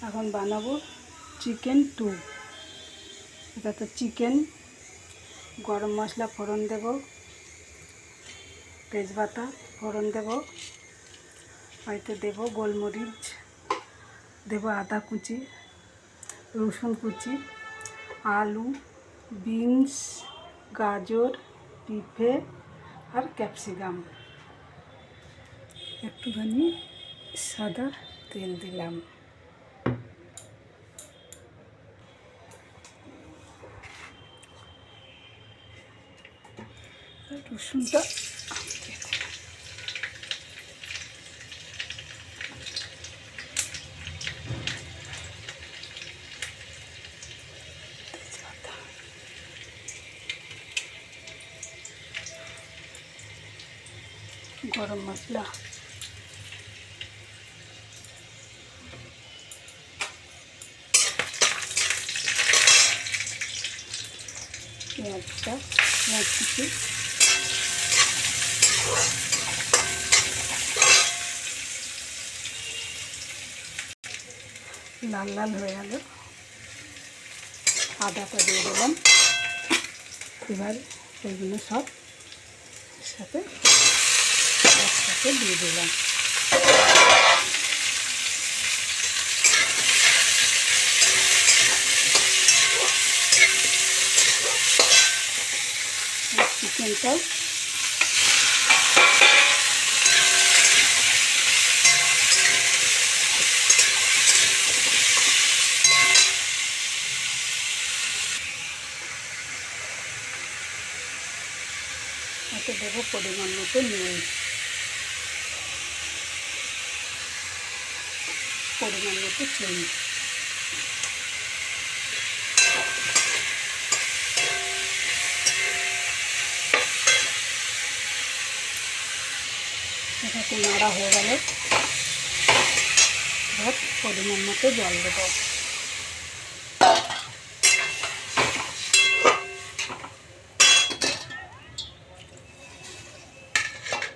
এখন বানাবো chicken two. এটাতে চিকেন, গরম মশলা ফোড়ন দেব, তেজপাতা ফোড়ন দেব, হয়তো দেব গোলমরিচ, দেব আদা কুচি, রসুন কুচি, আলু, বিনস, গাজর, পেঁপে আর ক্যাপসিকাম। একটুখানি সাদা তেল দিলাম। রসুনটা গরম মশলা, পেঁয়াজটা পেঁয়াজ কুচি, লাল লাল হয়ে গেল, আদাটা দিয়ে দিলাম। এবার এইগুলো সব সাথে একসাথে দিয়ে দিলাম। চিকেনটাও এতে দেবো পরিমাণ মতো নুন, পরিমাণ মতো চিনি। এটাকে নাড়া হয়ে গেল, এবার পরিমাণ মতো জল দেবো।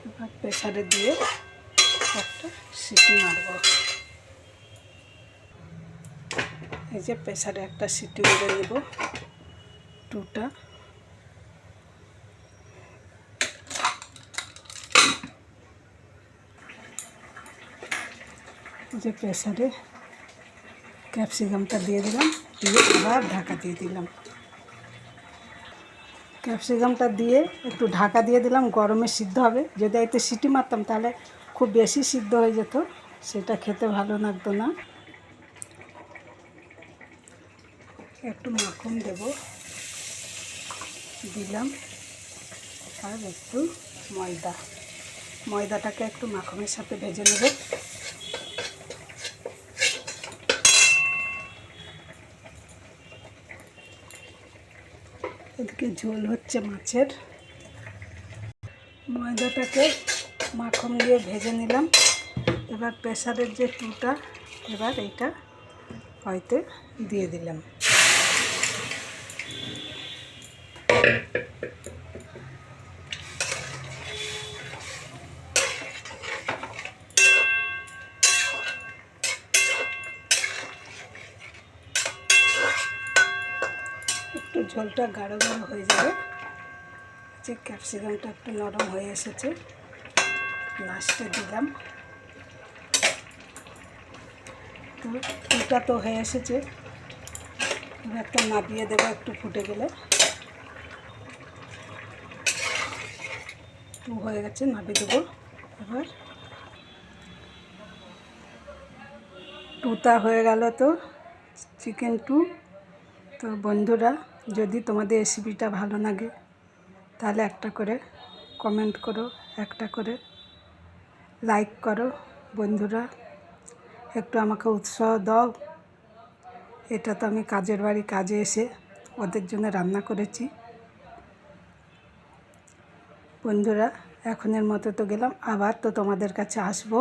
এবার প্রেসারে দিয়ে একটা সিটি মারব। এই যে প্রেসারে একটা সিটি মেরে নেব টুটা। যে প্রেসারে ক্যাপসিকামটা দিয়ে দিলাম, দিয়ে আবার ঢাকা দিয়ে দিলাম। ক্যাপসিকামটা দিয়ে একটু ঢাকা দিয়ে দিলাম, গরমে সিদ্ধ হবে। যদি এতে সিটি মারতাম তাহলে খুব বেশি সিদ্ধ হয়ে যেত, সেটা খেতে ভালো লাগতো না। একটু মাখন দেব, দিলাম, আর একটু ময়দাটাকে একটু মাখনের সাথে ভেজে নেব। এদিকে ঝোল হচ্ছে মাছের। ময়দাটাকে মাখন দিয়ে ভেজে নিলাম। এবার প্রেসারের যে টুটা, এবার এইটা হয়তো দিয়ে দিলাম। একটু ঝোলটা গাঢ় গাঢ় হয়ে যাবে। যে ক্যাপসিকামটা একটু নরম হয়ে এসেছে, লাস্টে দিলাম। তো টুটা তো হয়ে এসেছে, এবার তো নাবিয়ে দেবো একটু ফুটে গেলে। টু হয়ে গেছে, নাবিয়ে দেবো। এবার টুটা হয়ে গেল তো চিকেন টু। তো বন্ধুরা, যদি তোমাদের রেসিপিটা ভালো লাগে তাহলে একটা করে কমেন্ট করো, একটা করে লাইক করো। বন্ধুরা, একটু আমাকে উৎসাহ দাও। এটা তো আমি কাজের বাড়ি কাজে এসে ওদের জন্য রান্না করেছি। বন্ধুরা, এখনের মতো তো গেলাম, আবার তো তোমাদের কাছে আসবো।